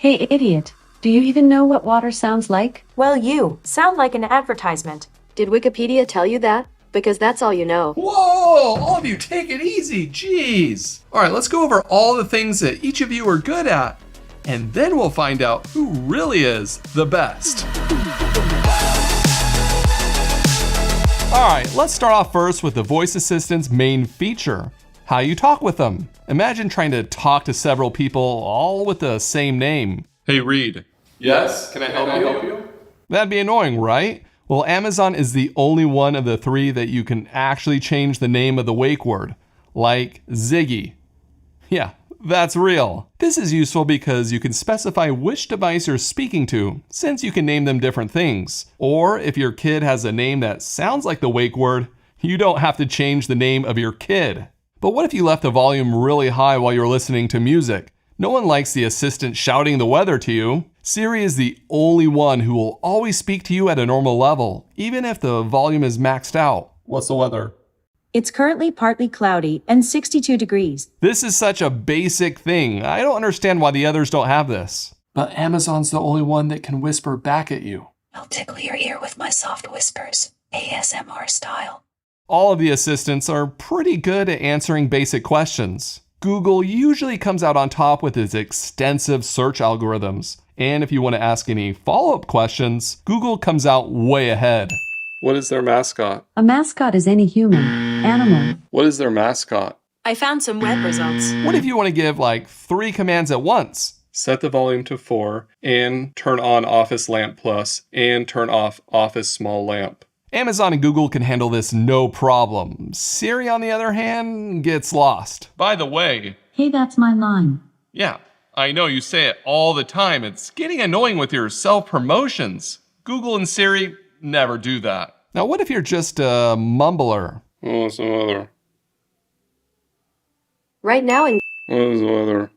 Hey idiot, do you even know what water sounds like? Well, you sound like an advertisement. Did Wikipedia tell you that? Because that's all you know. Whoa! All of you, take it easy. Jeez. All right, let's go over all the things that each of you are good at, and then we'll find out who really is the best. All right, let's start off first with the voice assistant's main feature, how you talk with them. Imagine trying to talk to several people all with the same name. Hey, Reed. Yes? Can I help you? That'd be annoying, right? Well, Amazon is the only one of the three that you can actually change the name of the wake word, like Ziggy. Yeah, that's real. This is useful because you can specify which device you're speaking to, since you can name them different things. Or if your kid has a name that sounds like the wake word, you don't have to change the name of your kid. But what if you left the volume really high while you're listening to music? No one likes the assistant shouting the weather to you. Siri is the only one who will always speak to you at a normal level, even if the volume is maxed out. What's the weather? It's currently partly cloudy and 62 degrees. This is such a basic thing. I don't understand why the others don't have this. But Amazon's the only one that can whisper back at you. I'll tickle your ear with my soft whispers, ASMR style. All of the assistants are pretty good at answering basic questions. Google usually comes out on top with its extensive search algorithms. And if you want to ask any follow-up questions, Google comes out way ahead. What is their mascot? A mascot is any human, animal. What is their mascot? I found some web results. What if you want to give like 3 commands at once? Set the volume to 4 and turn on Office Lamp Plus and turn off Office Small Lamp. Amazon and Google can handle this no problem. Siri, on the other hand, gets lost. By the way, Hey, that's my line. yeah, I know you say it all the time. It's getting annoying with your self-promotions. Google and Siri never do that. Now, what if you're just a mumbler? What's the weather? Right now in What is the weather?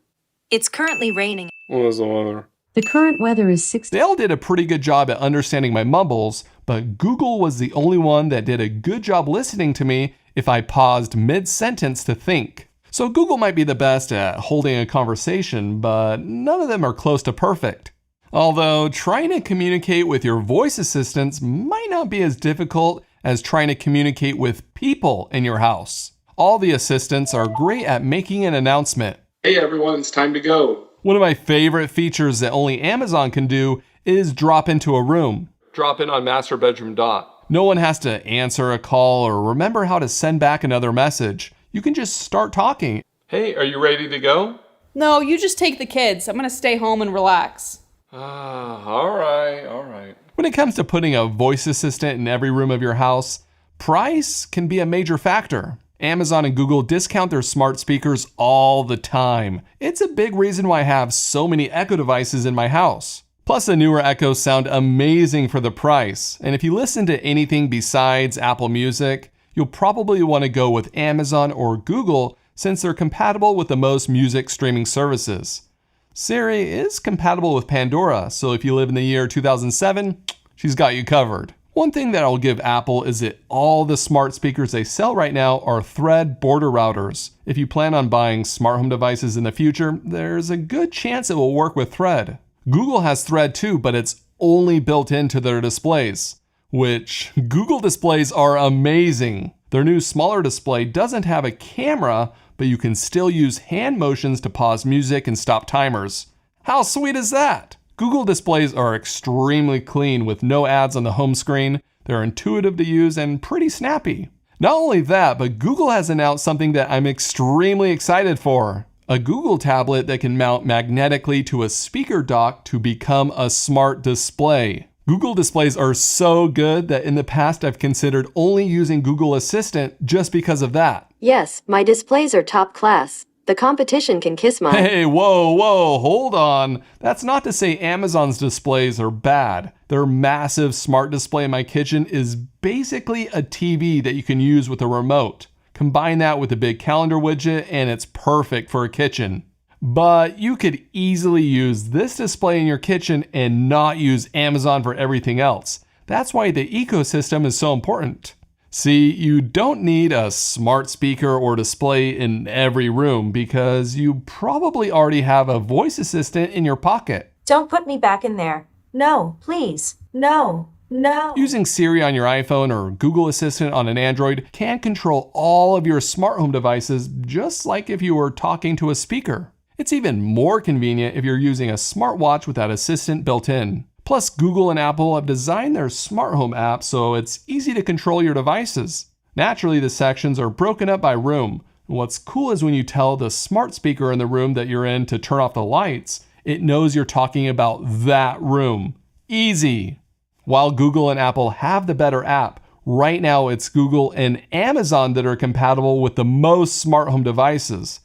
It's currently raining. What is the weather? The current weather is 60. They all did a pretty good job at understanding my mumbles, but Google was the only one that did a good job listening to me if I paused mid-sentence to think. So Google might be the best at holding a conversation, but none of them are close to perfect. Although trying to communicate with your voice assistants might not be as difficult as trying to communicate with people in your house. All the assistants are great at making an announcement. Hey everyone, it's time to go. One of my favorite features that only Amazon can do is drop into a room. Drop in on master bedroom dot. No one has to answer a call or remember how to send back another message. You can just start talking. Hey, are you ready to go? No, you just take the kids. I'm gonna stay home and relax. All right. When it comes to putting a voice assistant in every room of your house, price can be a major factor. Amazon and Google discount their smart speakers all the time. It's a big reason why I have so many Echo devices in my house. Plus, the newer Echoes sound amazing for the price. And if you listen to anything besides Apple Music, you'll probably want to go with Amazon or Google since they're compatible with the most music streaming services. Siri is compatible with Pandora, so if you live in the year 2007, she's got you covered. One thing that I'll give Apple is that all the smart speakers they sell right now are Thread border routers. If you plan on buying smart home devices in the future, there's a good chance it will work with Thread. Google has Thread too, but it's only built into their displays, which Google displays are amazing. Their new smaller display doesn't have a camera, but you can still use hand motions to pause music and stop timers. How sweet is that? Google displays are extremely clean with no ads on the home screen. They're intuitive to use and pretty snappy. Not only that, but Google has announced something that I'm extremely excited for. A Google tablet that can mount magnetically to a speaker dock to become a smart display. Google displays are so good that in the past I've considered only using Google Assistant just because of that. Yes, my displays are top class. The competition can kiss my... Hey, whoa, hold on. That's not to say Amazon's displays are bad. Their massive smart display in my kitchen is basically a TV that you can use with a remote. Combine that with a big calendar widget and it's perfect for a kitchen. But you could easily use this display in your kitchen and not use Amazon for everything else. That's why the ecosystem is so important. See, you don't need a smart speaker or display in every room because you probably already have a voice assistant in your pocket. Don't put me back in there. No, please. No. No. Using Siri on your iPhone or Google Assistant on an Android can control all of your smart home devices just like if you were talking to a speaker. It's even more convenient if you're using a smartwatch without Assistant built in. Plus, Google and Apple have designed their smart home app so it's easy to control your devices. Naturally, the sections are broken up by room. What's cool is when you tell the smart speaker in the room that you're in to turn off the lights, it knows you're talking about that room. Easy. While Google and Apple have the better app, right now it's Google and Amazon that are compatible with the most smart home devices.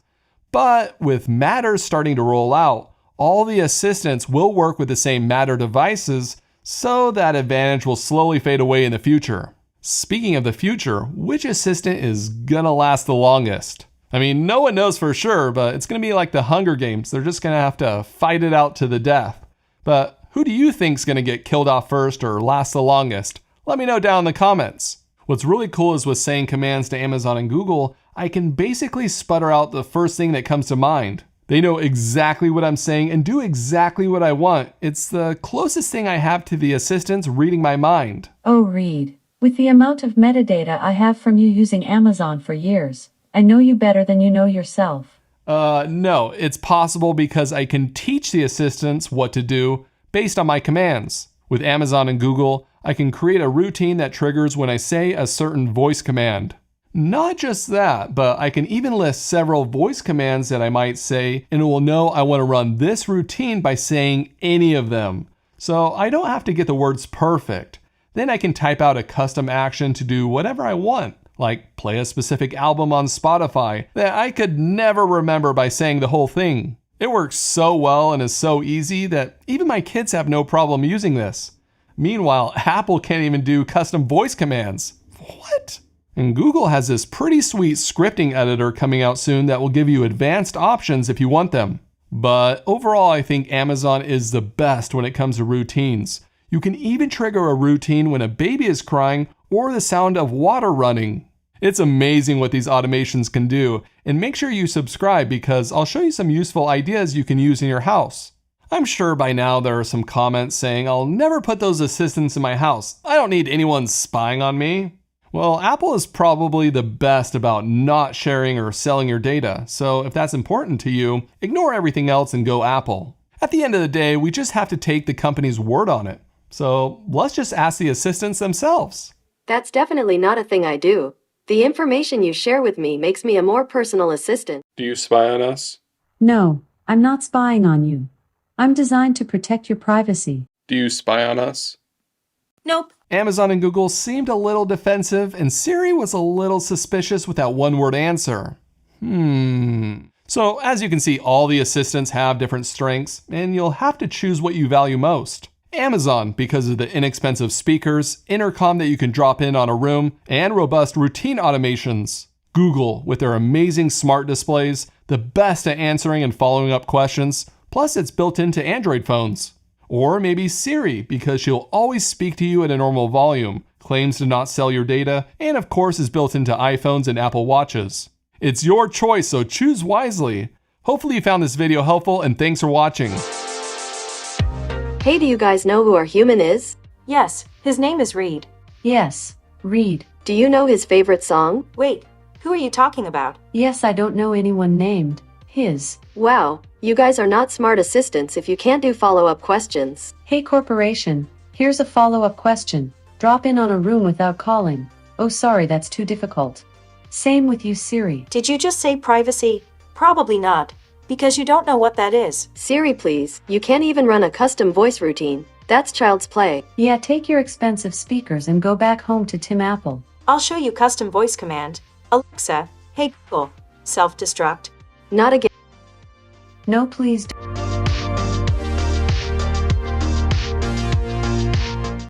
But with Matter starting to roll out, all the assistants will work with the same Matter devices, so that advantage will slowly fade away in the future. Speaking of the future, which assistant is gonna last the longest? I mean, no one knows for sure, but it's gonna be like the Hunger Games. They're just gonna have to fight it out to the death. But who do you think's gonna get killed off first or last the longest? Let me know down in the comments. What's really cool is with saying commands to Amazon and Google, I can basically sputter out the first thing that comes to mind. They know exactly what I'm saying and do exactly what I want. It's the closest thing I have to the assistants reading my mind. Oh, Reed, with the amount of metadata I have from you using Amazon for years, I know you better than you know yourself. No, it's possible because I can teach the assistants what to do based on my commands. With Amazon and Google, I can create a routine that triggers when I say a certain voice command. Not just that, but I can even list several voice commands that I might say, and it will know I want to run this routine by saying any of them. So I don't have to get the words perfect. Then I can type out a custom action to do whatever I want, like play a specific album on Spotify that I could never remember by saying the whole thing. It works so well and is so easy that even my kids have no problem using this. Meanwhile, Apple can't even do custom voice commands. What? And Google has this pretty sweet scripting editor coming out soon that will give you advanced options if you want them. But overall, I think Amazon is the best when it comes to routines. You can even trigger a routine when a baby is crying or the sound of water running. It's amazing what these automations can do, and make sure you subscribe because I'll show you some useful ideas you can use in your house. I'm sure by now there are some comments saying I'll never put those assistants in my house. I don't need anyone spying on me. Well, Apple is probably the best about not sharing or selling your data, so if that's important to you, ignore everything else and go Apple. At the end of the day, we just have to take the company's word on it. So let's just ask the assistants themselves. That's definitely not a thing I do. The information you share with me makes me a more personal assistant. Do you spy on us? No, I'm not spying on you. I'm designed to protect your privacy. Do you spy on us? Nope. Amazon and Google seemed a little defensive, and Siri was a little suspicious with that one-word answer. So as you can see, all the assistants have different strengths, and you'll have to choose what you value most. Amazon, because of the inexpensive speakers, intercom that you can drop in on a room, and robust routine automations. Google, with their amazing smart displays, the best at answering and following up questions, plus it's built into Android phones. Or maybe Siri, because she'll always speak to you at a normal volume, claims to not sell your data, and of course is built into iPhones and Apple Watches. It's your choice, so choose wisely. Hopefully you found this video helpful, and thanks for watching. Hey, do you guys know who our human is? Yes, his name is Reed. Yes, Reed. Do you know his favorite song? Wait, who are you talking about? Yes, I don't know anyone named his. Wow, you guys are not smart assistants if you can't do follow-up questions. Hey corporation, here's a follow-up question. Drop in on a room without calling. Oh sorry, that's too difficult. Same with you, Siri. Did you just say privacy? Probably not, because you don't know what that is. Siri, please, you can't even run a custom voice routine. That's child's play. Yeah, take your expensive speakers and go back home to Tim Apple. I'll show you custom voice command. Alexa, hey Google, self-destruct. Not again. No, please don't.